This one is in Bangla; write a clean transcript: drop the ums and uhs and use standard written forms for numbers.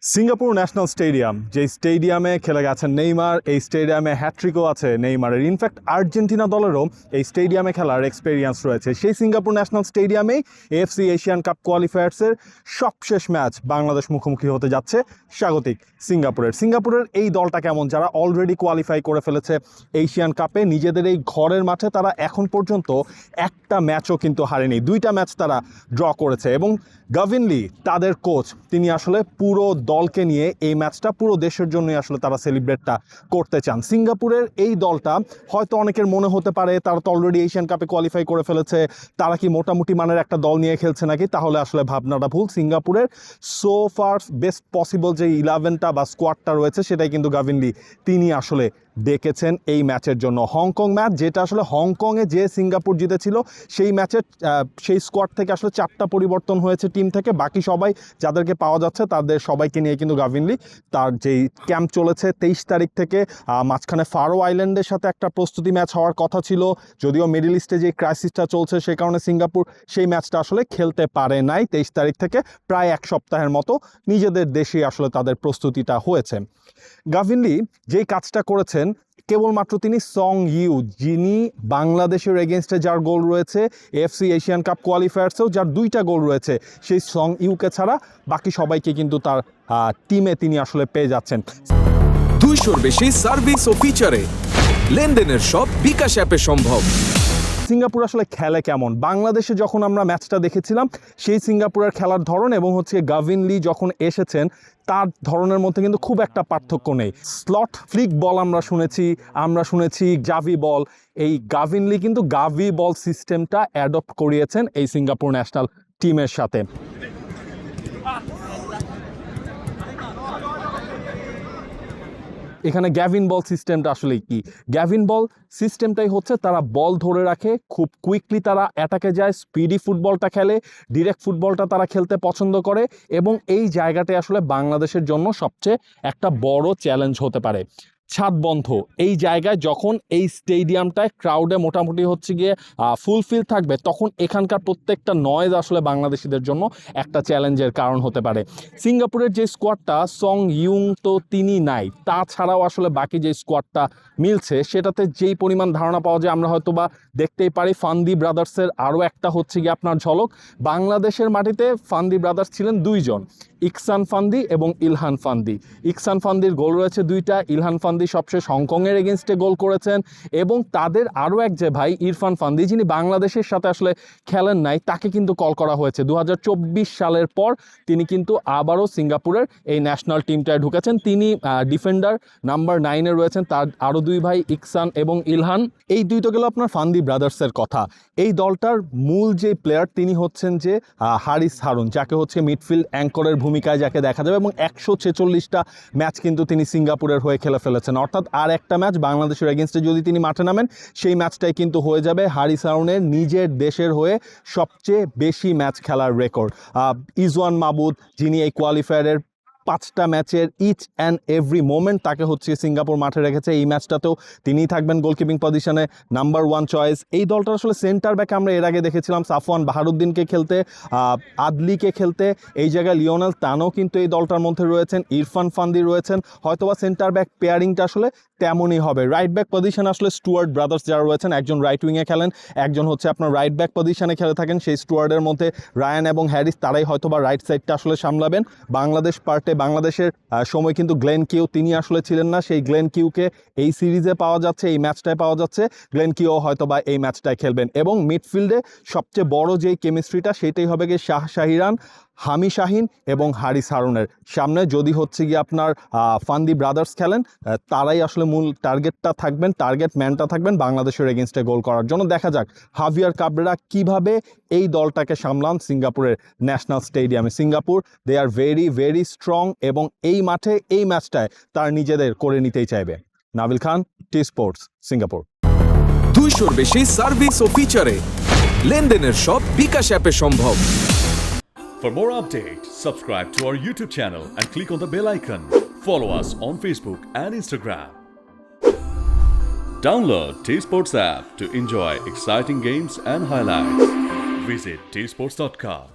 সিঙ্গাপুর ন্যাশনাল স্টেডিয়াম, যে স্টেডিয়ামে খেলে গেছেন নেইমার, এই স্টেডিয়ামে হ্যাট্রিকও আছে নেইমারের। ইনফ্যাক্ট আর্জেন্টিনা দলেরও এই স্টেডিয়ামে খেলার এক্সপেরিয়েন্স রয়েছে। সেই সিঙ্গাপুর ন্যাশনাল স্টেডিয়ামেই এএফসি এশিয়ান কাপ কোয়ালিফায়ার্সের সবশেষ ম্যাচ বাংলাদেশ মুখোমুখি হতে যাচ্ছে স্বাগতিক সিঙ্গাপুরের এই দলটা কেমন, যারা অলরেডি কোয়ালিফাই করে ফেলেছে এশিয়ান কাপে। নিজেদের এই ঘরের মাঠে তারা এখন পর্যন্ত একটা ম্যাচও কিন্তু হারেনি, 2টা ম্যাচ তারা ড্র করেছে। এবং গাভিন লি তাদের কোচ, তিনি আসলে পুরো দলকে নিয়ে এই ম্যাচটা পুরো দেশের জন্যই আসলে তারা সেলিব্রেটটা করতে চান। সিঙ্গাপুরের এই দলটা হয়তো অনেকের মনে হতে পারে তারা তো অলরেডি এশিয়ান কাপে কোয়ালিফাই করে ফেলেছে, তারা কি মোটামুটি মানের একটা দল নিয়ে খেলছে নাকি? তাহলে আসলে ভাবনাটা ভুল। সিঙ্গাপুরের সো ফার বেস্ট পসিবল যে 11টা বা স্কোয়াডটা রয়েছে সেটাই কিন্তু গাভিন লি তিনি আসলে ডেকেছেন এই ম্যাচের জন্য। হংকং ম্যাচ, যেটা আসলে হংকংয়ে যে সিঙ্গাপুর জিতেছিল, সেই ম্যাচের সেই স্কোয়াড থেকে আসলে 4টা পরিবর্তন হয়েছে টিম থেকে। বাকি সবাই যাদেরকে পাওয়া যাচ্ছে তাদের সবাইকে নিয়ে কিন্তু গাভিন লি তার যেই ক্যাম্প চলেছে 23 তারিখ থেকে, মাঝখানে ফারো আইল্যান্ডের সাথে একটা প্রস্তুতি ম্যাচ হওয়ার কথা ছিল, যদিও মিডল ইস্টে যে ক্রাইসিসটা চলছে সে কারণে সিঙ্গাপুর সেই ম্যাচটা আসলে খেলতে পারে নাই। 23 তারিখ থেকে প্রায় এক সপ্তাহের মতো নিজেদের দেশেই আসলে তাদের প্রস্তুতিটা হয়েছে। গাভিন লি যেই কাজটা করেছেন, কেবলমাত্র তিনি সং ইউ, যিনি বাংলাদেশের এগেনস্টে যার গোল রয়েছে, এএফসি এশিয়ান কাপ কোয়ালিফায়ার্সেও যার 2টা গোল রয়েছে, সেই সং ইউকে ছাড়া বাকি সবাইকে কিন্তু তার টিমে তিনি আসলে পেয়ে যাচ্ছেন। 200-র বেশি সার্ভিস ও ফিচারে লেনদেনের সব বিকাশ অ্যাপে সম্ভব। সিঙ্গাপুর আসলে খেলে কেমন, বাংলাদেশে যখন আমরা ম্যাচটা দেখেছিলাম সেই সিঙ্গাপুরের খেলার ধরন এবং গাভিন লি যখন এসেছেন তার ধরনের মধ্যে কিন্তু খুব একটা পার্থক্য নেই। স্লট ফ্লিক বল আমরা শুনেছি গাভি বল। এই গাভিন লি কিন্তু গাভি বল সিস্টেমটা অ্যাডপ্ট করিয়েছেন এই সিঙ্গাপুর ন্যাশনাল টিমের সাথে। এখানে গ্যাভিন বল সিস্টেমটা আসলে কি? গ্যাভিন বল সিস্টেমটাই হচ্ছে তারা বল ধরে রাখে, খুব কুইকলি তারা অ্যাটাকে যায়, স্পিডি ফুটবলটা খেলে, ডিরেক্ট ফুটবলটা তারা খেলতে পছন্দ করে। এবং এই জায়গাটাই আসলে বাংলাদেশের জন্য সবচেয়ে একটা বড় চ্যালেঞ্জ হতে পারে। ছাদ বন্ধ এই জায়গায় যখন এই স্টেডিয়ামটায় ক্রাউডে মোটামুটি গিয়ে ফুলফিল থাকবে, তখন এখানকার প্রত্যেকটা নয়েজ আসলে বাংলাদেশিদের জন্য একটা চ্যালেঞ্জের কারণ হতে পারে। সিঙ্গাপুরের যে স্কোয়াডটা, সং ইউং তো তিনি নাই, তাছাড়াও আসলে বাকি যে স্কোয়াডটা মিলছে সেটাতে যেই পরিমাণ ধারণা পাওয়া যায় আমরা হয়তো বা দেখতেই পারি। ফান্দি ব্রাদার্সের আরও একটা গিয়ে আপনার ঝলক। বাংলাদেশের মাটিতে ফান্দি ব্রাদার্স ছিলেন 2 জন, ইকসান ফান্দি এবং ইলহান ফান্দি। ইকসান ফান্দির গোল রয়েছে 2টা, ইলহান ফান্দি সবশেষ হংকংয়ের এগেনস্টে গোল করেছেন। এবং তাদের আরও এক যে ভাই ইরফান ফান্দি, যিনি বাংলাদেশের সাথে আসলে খেলেন নাই, তাকে কিন্তু কল করা হয়েছে 2024 সালের পর। তিনি কিন্তু আবারও সিঙ্গাপুরের এই ন্যাশনাল টিমটায় ঢুকেছেন। তিনি ডিফেন্ডার নাম্বার 9-এ রয়েছেন। তার আরও 2 ভাই ইকসান এবং ইলহান। এই 2 তো গেল আপনার ফান্দি ব্রাদার্সের কথা। এই দলটার মূল যে প্লেয়ার তিনি হচ্ছেন যে হারিস হারুন, যাকে মিডফিল্ড অ্যাঙ্করের ভূমিকায় যাকে দেখা যাবে। এবং 146টা ম্যাচ কিন্তু তিনি সিঙ্গাপুরের হয়ে খেলে ফেলেছেন। অর্থাৎ আর একটা ম্যাচ বাংলাদেশের এগেনস্টে যদি তিনি মাঠে নামেন, সেই ম্যাচটাই কিন্তু হয়ে যাবে হারিস হারুনের নিজের দেশের হয়ে সবচেয়ে বেশি ম্যাচ খেলার রেকর্ড। ইজওয়ান মাহমুদ, যিনি এই কোয়ালিফায়ারের 5টা ম্যাচের ইচ অ্যান্ড এভরি মোমেন্ট তাকে সিঙ্গাপুর মাঠে রেখেছে। এই ম্যাচটাতেও তিনিই থাকবেন গোলকিপিং পজিশনে, নাম্বার 1 চয়েস। এই দলটার আসলে সেন্টার ব্যাকে আমরা এর আগে দেখেছিলাম সাফওয়ান বাহারুদ্দিনকে খেলতে, আদলিকে খেলতে। এই জায়গায় লিওনেল তানও কিন্তু এই দলটার মধ্যে রয়েছেন, ইরফান ফান্দি রয়েছেন। হয়তোবা সেন্টার ব্যাক পেয়ারিংটা আসলে তেমনই হবে। রাইট ব্যাক পজিশনে আসলে স্টুয়ার্ট ব্রাদার্স যারা রয়েছেন, একজন রাইট উইংয়ে খেলেন, একজন আপনার রাইট ব্যাক পজিশনে খেলে থাকেন। সেই স্টুয়ার্টের মধ্যে রায়ান এবং হ্যারিস, তারাই হয়তোবা রাইট সাইডটা আসলে সামলাবেন। বাংলাদেশের সময় কিন্তু গ্লেন কিউ তিনি আসলে ছিলেন না, সেই গ্লেন কিউকে এই সিরিজে পাওয়া যাচ্ছে, এই ম্যাচটায় পাওয়া যাচ্ছে। গ্লেন কিউ হয়তোবা এই ম্যাচটায় খেলবেন। এবং মিডফিল্ডে সবচেয়ে বড় যেই কেমিস্ট্রিটা সেটাই হবে গিয়ে শাহিরান, হামি শাহিন এবং হারিস হারুনের সামনে। যদি গিয়ে আপনার ফান্দি ব্রাদার্স খেলেন, তারাই আসলে মূল টার্গেট ম্যানটা থাকবেন বাংলাদেশের এগেনস্টে গোল করার জন্য। দেখা যাক হাভিয়ার কাবরেরা কিভাবে এই দলটাকে সামলান সিঙ্গাপুরের ন্যাশনাল স্টেডিয়ামে। Singapore they are very very strong এবং এই মাঠে এই ম্যাচটায় তার নিজেদের করে নিতেই চাইবে। নাবিল খান, টি স্পোর্টস, সিঙ্গাপুর। 200-র বেশি সার্ভিস ও ফিচারে লেনদেনের সব বিকাশ অ্যাপে সম্ভব। For more updates, subscribe to our YouTube channel and click on the bell icon. Follow us on Facebook and Instagram. Download T-Sports app to enjoy exciting games and highlights. Visit tsports.com.